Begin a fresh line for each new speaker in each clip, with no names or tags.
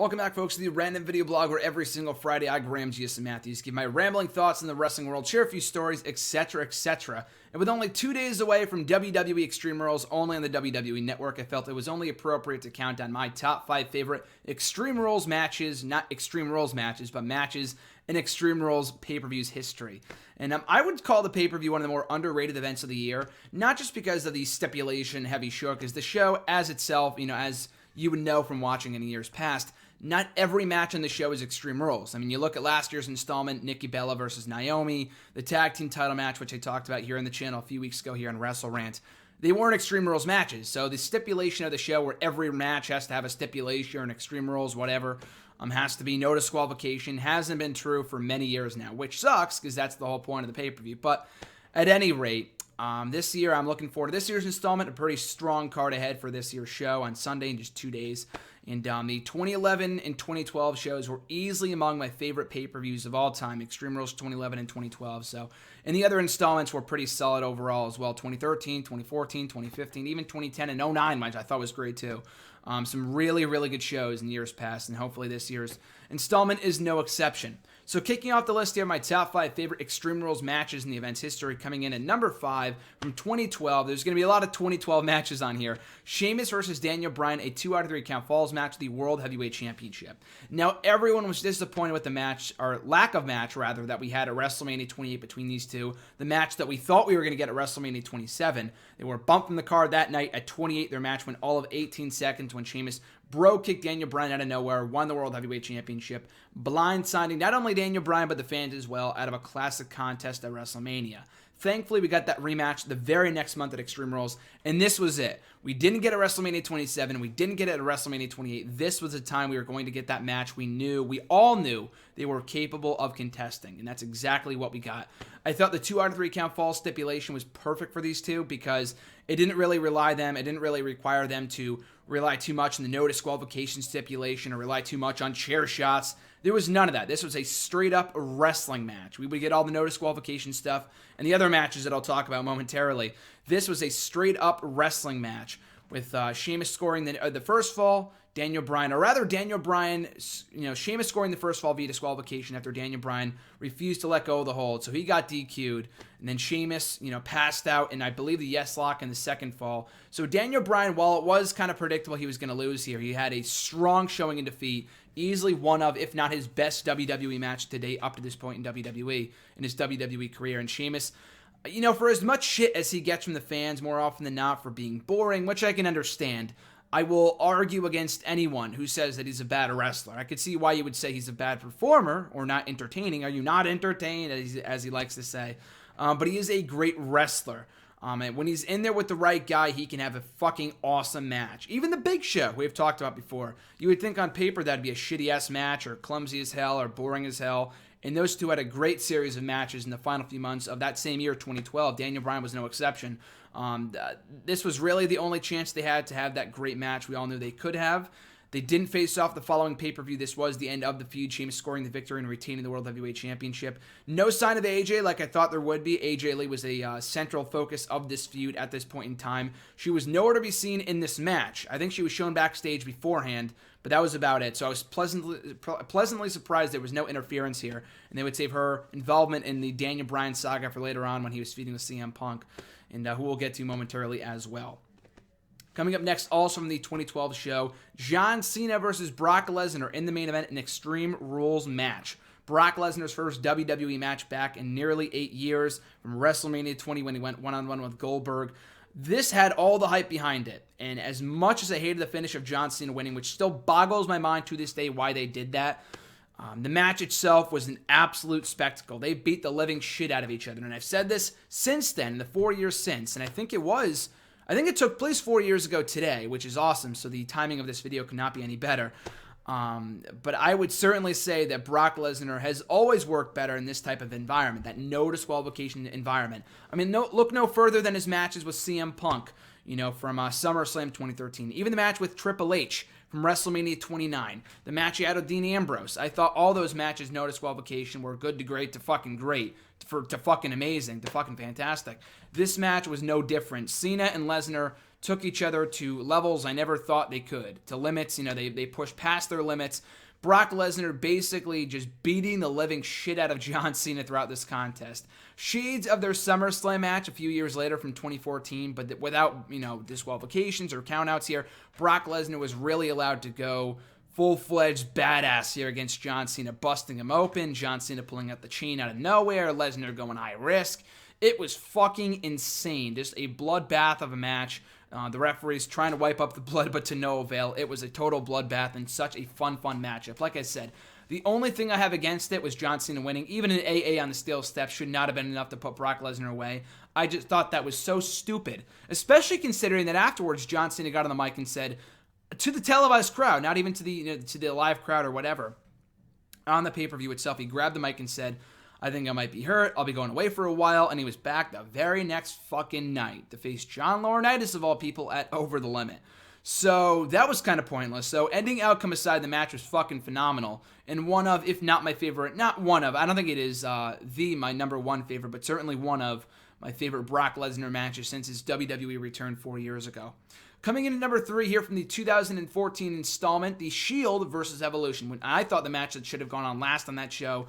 Welcome back, folks, to the Random Video Blog, where every single Friday I, Graham G.S. Matthews, give my rambling thoughts in the wrestling world, share a few stories, etc., etc. And with only 2 days away from WWE Extreme Rules, only on the WWE Network, I felt it was only appropriate to count down my top 5 favorite Extreme Rules matches, not Extreme Rules matches, but matches in Extreme Rules pay-per-views history. And I would call the pay-per-view one of the more underrated events of the year, not just because of the stipulation-heavy show, because the show as itself, as you would know from watching in years past, not every match on the show is Extreme Rules. I mean, you look at last year's installment, Nikki Bella versus Naomi, the tag team title match, which I talked about here on the channel a few weeks ago here on Wrestle Rant. They weren't Extreme Rules matches. So the stipulation of the show where every match has to have a stipulation or an Extreme Rules, whatever, has to be no disqualification, hasn't been true for many years now, which sucks because that's the whole point of the pay-per-view. But at any rate, this year I'm looking forward to this year's installment, a pretty strong card ahead for this year's show on Sunday in just 2 days. And the 2011 and 2012 shows were easily among my favorite pay-per-views of all time, Extreme Rules 2011 and 2012. So, and the other installments were pretty solid overall as well, 2013, 2014, 2015, even 2010 and 09, which I thought was great too. Some really, really good shows in years past, and hopefully this year's installment is no exception. So kicking off the list here, my top 5 favorite Extreme Rules matches in the event's history, coming in at number 5 from 2012. There's going to be a lot of 2012 matches on here. Sheamus versus Daniel Bryan, a 2 out of 3 count falls match, the World Heavyweight Championship. Now, everyone was disappointed with the match, or lack of match, rather, that we had at WrestleMania 28 between these two. The match that we thought we were going to get at WrestleMania 27. They were bumped from the card that night at 28. Their match went all of 18 seconds when Sheamus kicked Daniel Bryan out of nowhere, won the World Heavyweight Championship, blindsiding not only Daniel Bryan but the fans as well out of a classic contest at WrestleMania. Thankfully, we got that rematch the very next month at Extreme Rules, and this was it. We didn't get it at WrestleMania 27. We didn't get it at WrestleMania 28. This was the time we were going to get that match. We all knew they were capable of contesting, and that's exactly what we got. I thought the 2 out of 3 count fall stipulation was perfect for these two because it didn't really require them to rely too much on the no disqualification stipulation or rely too much on chair shots. There was none of that. This was a straight-up wrestling match. We would get all the no disqualification stuff and the other matches that I'll talk about momentarily. This was a straight-up wrestling match with Sheamus scoring the first fall, Sheamus scoring the first fall via disqualification after Daniel Bryan refused to let go of the hold, so he got DQ'd, and then Sheamus, passed out, and I believe the yes lock in the second fall. So Daniel Bryan, while it was kind of predictable he was going to lose here, he had a strong showing in defeat, easily one of, if not his best WWE match to date up to this point in WWE, in his WWE career, and Sheamus, for as much shit as he gets from the fans more often than not for being boring, which I can understand, I will argue against anyone who says that he's a bad wrestler. I could see why you would say he's a bad performer or not entertaining. Are you not entertained, as he likes to say? But he is a great wrestler. And when he's in there with the right guy, he can have a fucking awesome match. Even the Big Show, we've talked about before. You would think on paper that'd be a shitty-ass match or clumsy as hell or boring as hell. And those two had a great series of matches in the final few months of that same year, 2012. Daniel Bryan was no exception. This was really the only chance they had to have that great match we all knew they could have. They didn't face off the following pay-per-view. This was the end of the feud. Sheamus scoring the victory and retaining the World Heavyweight Championship. No sign of AJ like I thought there would be. AJ Lee was a central focus of this feud at this point in time. She was nowhere to be seen in this match. I think she was shown backstage beforehand, but that was about it. So I was pleasantly surprised there was no interference here, and they would save her involvement in the Daniel Bryan saga for later on when he was feuding with CM Punk, and who we'll get to momentarily as well. Coming up next, also from the 2012 show, John Cena versus Brock Lesnar in the main event, an Extreme Rules match. Brock Lesnar's first WWE match back in nearly 8 years from WrestleMania 20 when he went one-on-one with Goldberg. This had all the hype behind it, and as much as I hated the finish of John Cena winning, which still boggles my mind to this day why they did that, the match itself was an absolute spectacle. They beat the living shit out of each other, and I've said this since then, in the 4 years since, and I think it took place 4 years ago today, which is awesome, so the timing of this video could not be any better. But I would certainly say that Brock Lesnar has always worked better in this type of environment, that no disqualification environment. I mean, look no further than his matches with CM Punk, from SummerSlam 2013. Even the match with Triple H from WrestleMania 29. The match he had with Dean Ambrose. I thought all those matches, no disqualification, were good to great to fucking great. To fucking amazing, to fucking fantastic. This match was no different. Cena and Lesnar took each other to levels I never thought they could, to limits. They pushed past their limits. Brock Lesnar basically just beating the living shit out of John Cena throughout this contest. Shades of their SummerSlam match a few years later from 2014, but without, disqualifications or countouts here. Brock Lesnar was really allowed to go full-fledged badass here against John Cena, busting him open, John Cena pulling out the chain out of nowhere, Lesnar going high risk. It was fucking insane. Just a bloodbath of a match. The referees trying to wipe up the blood, but to no avail. It was a total bloodbath and such a fun matchup. Like I said, the only thing I have against it was John Cena winning. Even an AA on the steel steps should not have been enough to put Brock Lesnar away. I just thought that was so stupid, especially considering that afterwards John Cena got on the mic and said to the televised crowd, not even to the live crowd or whatever, on the pay-per-view itself, he grabbed the mic and said, I think I might be hurt. I'll be going away for a while. And he was back the very next fucking night to face John Laurinaitis, of all people, at Over the Limit. So that was kind of pointless. So ending outcome aside, the match was fucking phenomenal. And one of, if not my favorite, not one of, I don't think it is my number one favorite, but certainly one of my favorite Brock Lesnar matches since his WWE return 4 years ago. Coming in at number 3 here from the 2014 installment, The Shield versus Evolution. When I thought the match that should have gone on last on that show,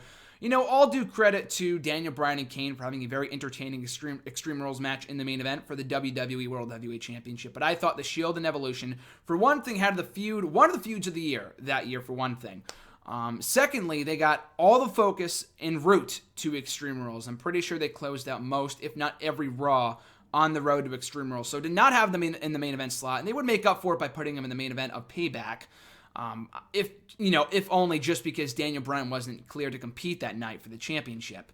all due credit to Daniel Bryan and Kane for having a very entertaining Extreme Rules match in the main event for the WWE World Heavyweight Championship. But I thought the Shield and Evolution, for one thing, had one of the feuds of the year that year, for one thing. Secondly, they got all the focus en route to Extreme Rules. I'm pretty sure they closed out most, if not every Raw, on the road to Extreme Rules. So did not have them in the main event slot, and they would make up for it by putting them in the main event of Payback. If only just because Daniel Bryan wasn't clear to compete that night for the championship.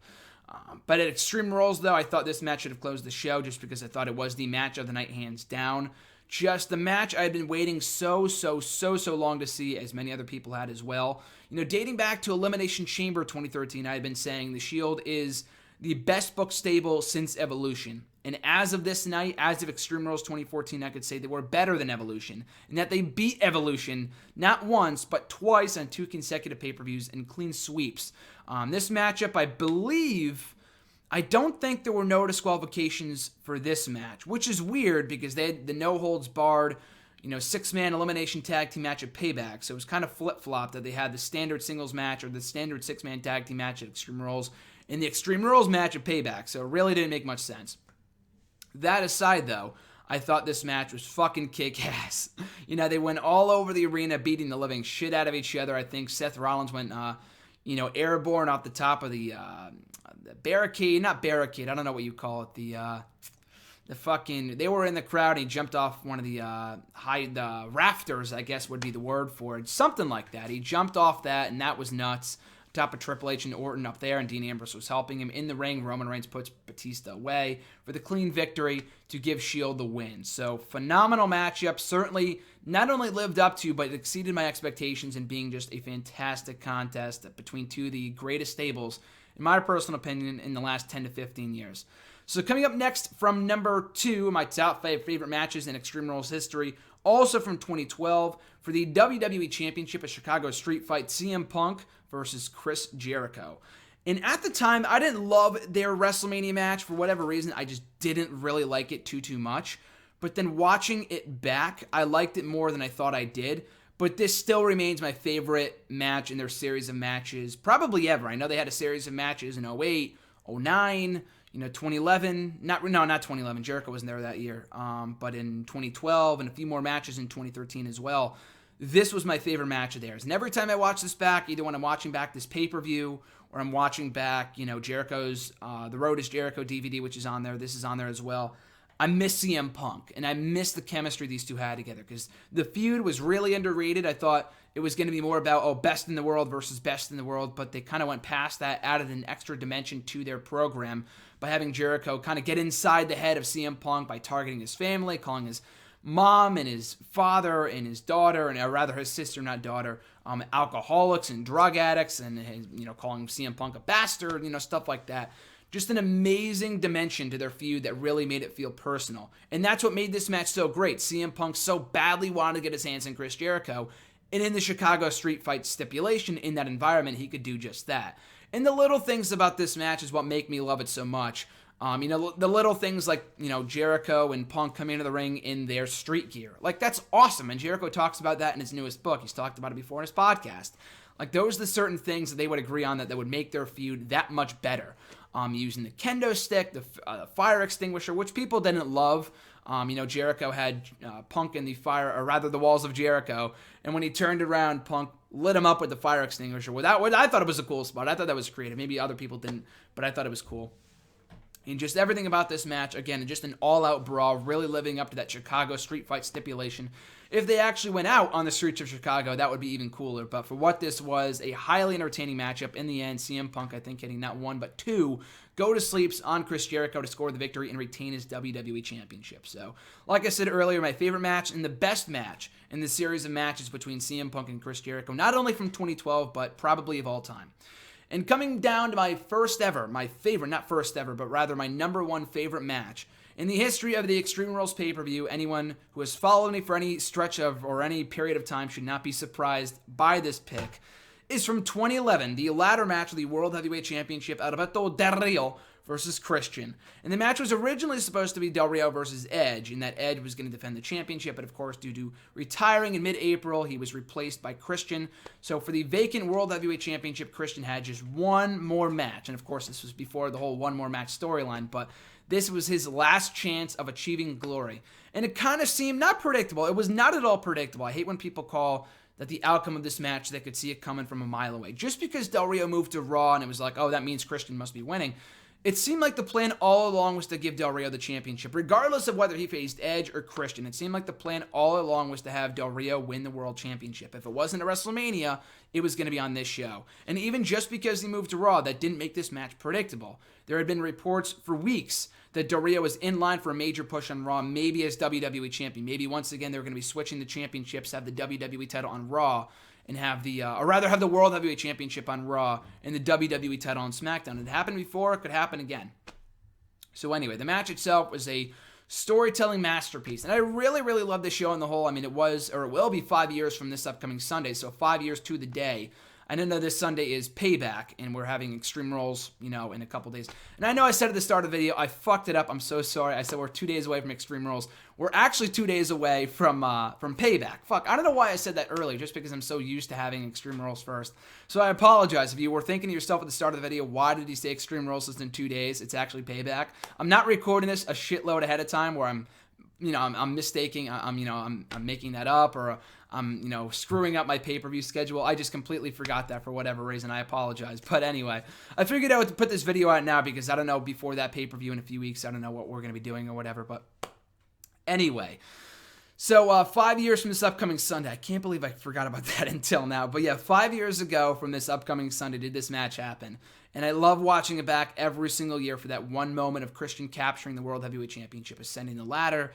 But at Extreme Rules, though, I thought this match should have closed the show just because I thought it was the match of the night, hands down. Just the match I had been waiting so long to see, as many other people had as well. Dating back to Elimination Chamber 2013, I had been saying the Shield is the best booked stable since Evolution. And as of this night, as of Extreme Rules 2014, I could say they were better than Evolution, and that they beat Evolution not once, but twice on 2 consecutive pay-per-views and clean sweeps. This matchup, I don't think there were no disqualifications for this match, which is weird because they had the no-holds-barred, 6-man elimination tag team match at Payback. So it was kind of flip-flopped that they had the standard singles match or the standard 6-man tag team match at Extreme Rules and the Extreme Rules match at Payback. So it really didn't make much sense. That aside, though, I thought this match was fucking kick-ass. They went all over the arena beating the living shit out of each other. I think Seth Rollins went, airborne off the top of the barricade. Not barricade, I don't know what you call it. They were in the crowd and he jumped off one of the rafters, I guess would be the word for it. Something like that. He jumped off that and that was nuts. Top of Triple H and Orton up there, and Dean Ambrose was helping him. In the ring, Roman Reigns puts Batista away for the clean victory to give Shield the win. So, phenomenal matchup. Certainly not only lived up to, but exceeded my expectations in being just a fantastic contest between two of the greatest stables, in my personal opinion, in the last 10 to 15 years. So, coming up next from number 2, my top 5 favorite matches in Extreme Rules history, also from 2012, for the WWE Championship, a Chicago Street Fight, CM Punk versus Chris Jericho. And at the time, I didn't love their WrestleMania match. For whatever reason, I just didn't really like it too much. But then watching it back, I liked it more than I thought I did. But this still remains my favorite match in their series of matches, probably ever. I know they had a series of matches in 08, 09, 2011. Not 2011. Jericho wasn't there that year. But in 2012 and a few more matches in 2013 as well. This was my favorite match of theirs. And every time I watch this back, either when I'm watching back this pay-per-view or I'm watching back, Jericho's The Road is Jericho DVD, which is on there. This is on there as well. I miss CM Punk, and I miss the chemistry these two had together because the feud was really underrated. I thought it was going to be more about, best in the world versus best in the world, but they kind of went past that, added an extra dimension to their program by having Jericho kind of get inside the head of CM Punk by targeting his family, calling his mom and his father and his daughter, and rather his sister, not daughter, alcoholics and drug addicts, and calling CM Punk a bastard, stuff like that. Just an amazing dimension to their feud that really made it feel personal. And that's what made this match so great. CM Punk so badly wanted to get his hands on Chris Jericho, and in the Chicago Street Fight stipulation, in that environment, he could do just that. And the little things about this match is what make me love it so much. The little things like, Jericho and Punk coming into the ring in their street gear. Like, that's awesome. And Jericho talks about that in his newest book. He's talked about it before in his podcast. Like, those are the certain things that they would agree on that would make their feud that much better. Using the kendo stick, the fire extinguisher, which people didn't love. Jericho had Punk in the walls of Jericho. And when he turned around, Punk lit him up with the fire extinguisher. I thought it was a cool spot. I thought that was creative. Maybe other people didn't, but I thought it was cool. And just everything about this match, again, just an all-out brawl, really living up to that Chicago street fight stipulation. If they actually went out on the streets of Chicago, that would be even cooler. But for what this was, a highly entertaining matchup. In the end, CM Punk, I think, hitting not one, but two go-to-sleeps on Chris Jericho to score the victory and retain his WWE Championship. So, like I said earlier, my favorite match and the best match in the series of matches between CM Punk and Chris Jericho, not only from 2012, but probably of all time. And coming down to my number one favorite match in the history of the Extreme Rules pay-per-view. Anyone who has followed me for any stretch of or any period of time should not be surprised by this pick, is from 2011, the ladder match of the World Heavyweight Championship, Alberto Del Rio versus Christian. And the match was originally supposed to be Del Rio versus Edge, and that Edge was going to defend the championship, but of course, due to retiring in mid-April, he was replaced by Christian. So for the vacant World Heavyweight Championship, Christian had just one more match. And of course, this was before the whole one more match storyline, but this was his last chance of achieving glory. And it kind of seemed not predictable. It was not at all predictable. I hate when people call that the outcome of this match, they could see it coming from a mile away. Just because Del Rio moved to Raw and it was like, oh, that means Christian must be winning. It seemed like the plan all along was to give Del Rio the championship, regardless of whether he faced Edge or Christian. It seemed like the plan all along was to have Del Rio win the world championship. If it wasn't at WrestleMania, it was going to be on this show. And even just because he moved to Raw, that didn't make this match predictable. There had been reports for weeks that Del Rio was in line for a major push on Raw, maybe as WWE champion. Maybe once again they were going to be switching the championships, have the WWE title on Raw, and have the World Heavyweight Championship on Raw and the WWE title on SmackDown. It happened before, it could happen again. So anyway, the match itself was a storytelling masterpiece. And I really, really love this show on the whole. I mean, it will be 5 years from this upcoming Sunday, so 5 years to the day. I know this Sunday is Payback, and we're having Extreme Rules, in a couple days. And I know I said at the start of the video, I fucked it up. I'm so sorry. I said we're 2 days away from Extreme Rules. We're actually 2 days away from Payback. Fuck, I don't know why I said that earlier, just because I'm so used to having Extreme Rules first. So I apologize if you were thinking to yourself at the start of the video, why did he say Extreme Rules is in 2 days? It's actually Payback. I'm not recording this a shitload ahead of time where I'm mistaking, I'm making that up, or I'm, screwing up my pay-per-view schedule. I just completely forgot that for whatever reason. I apologize. But anyway, I figured I would put this video out now because I don't know, before that pay-per-view in a few weeks, I don't know what we're going to be doing or whatever. But anyway, so 5 years from this upcoming Sunday. I can't believe I forgot about that until now. But yeah, 5 years ago from this upcoming Sunday did this match happen. And I love watching it back every single year for that one moment of Christian capturing the World Heavyweight Championship, ascending the ladder.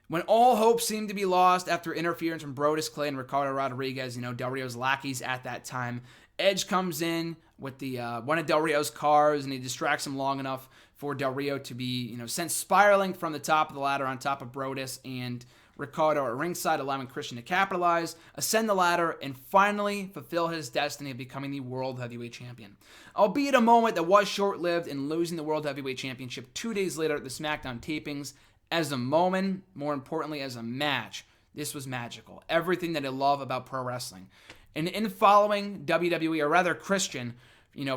When all hope seemed to be lost after interference from Brodus Clay and Ricardo Rodriguez, Del Rio's lackeys at that time, Edge comes in with the one of Del Rio's cars, and he distracts him long enough for Del Rio to be, sent spiraling from the top of the ladder on top of Brodus and Ricardo at ringside, allowing Christian to capitalize, ascend the ladder, and finally fulfill his destiny of becoming the World Heavyweight Champion. Albeit a moment that was short-lived in losing the World Heavyweight Championship 2 days later at the SmackDown tapings. As a moment, more importantly as a match, this was magical. Everything that I love about pro wrestling. And in following WWE, or rather Christian,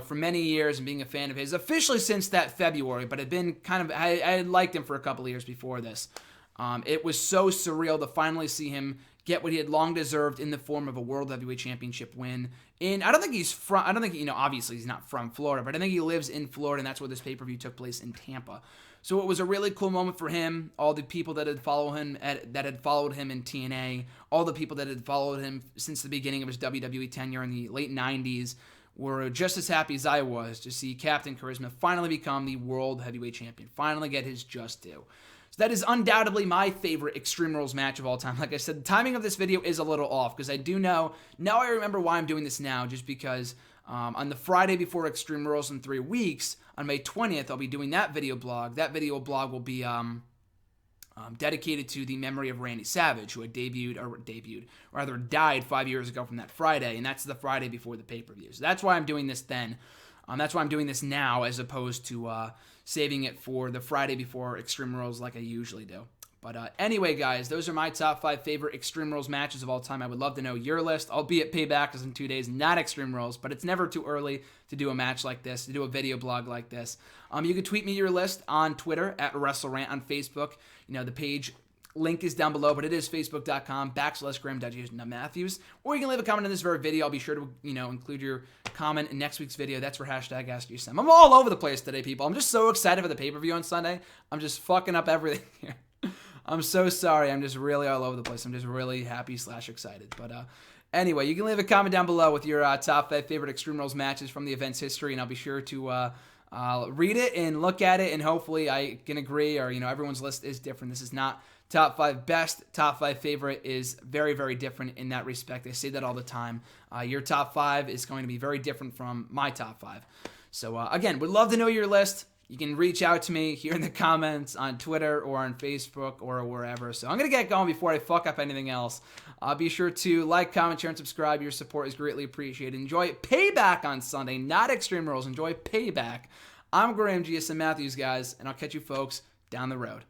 for many years and being a fan of his, officially since that February, but I had liked him for a couple of years before this. It was so surreal to finally see him get what he had long deserved in the form of a World Heavyweight Championship win. Obviously he's not from Florida, but I think he lives in Florida, and that's where this pay-per-view took place, in Tampa. So it was a really cool moment for him, all the people that had followed him in TNA, all the people that had followed him since the beginning of his WWE tenure in the late 90s were just as happy as I was to see Captain Charisma finally become the World Heavyweight Champion, finally get his just due. So that is undoubtedly my favorite Extreme Rules match of all time. Like I said, the timing of this video is a little off because I do know, now I remember why I'm doing this now, just because on the Friday before Extreme Rules in 3 weeks, on May 20th, I'll be doing that video blog. That video blog will be dedicated to the memory of Randy Savage, who had died 5 years ago from that Friday, and that's the Friday before the pay-per-view. So that's why I'm doing this then. That's why I'm doing this now as opposed to saving it for the Friday before Extreme Rules like I usually do. But anyway, guys, those are my top 5 favorite Extreme Rules matches of all time. I would love to know your list, albeit Payback is in 2 days, not Extreme Rules, but it's never too early to do a match like this, to do a video blog like this. You can tweet me your list on Twitter, at WrestleRant, on Facebook. The page link is down below, but it is facebook.com/Graham.Matthews. Or you can leave a comment in this very video. I'll be sure to, include your comment in next week's video. That's for #AskGSM. I'm all over the place today, people. I'm just so excited for the pay-per-view on Sunday. I'm just fucking up everything here. I'm so sorry. I'm just really all over the place. I'm just really happy/excited. But anyway, you can leave a comment down below with your top 5 favorite Extreme Rules matches from the event's history, and I'll be sure to read it and look at it, and hopefully I can agree, or, everyone's list is different. This is not top 5 best, top 5 favorite is very, very different in that respect. I say that all the time. Your top 5 is going to be very different from my top 5. So, again, would love to know your list. You can reach out to me here in the comments on Twitter or on Facebook or wherever. So I'm going to get going before I fuck up anything else. Be sure to like, comment, share, and subscribe. Your support is greatly appreciated. Enjoy Payback on Sunday, not Extreme Rules. Enjoy Payback. I'm Graham GSM Matthews, guys, and I'll catch you folks down the road.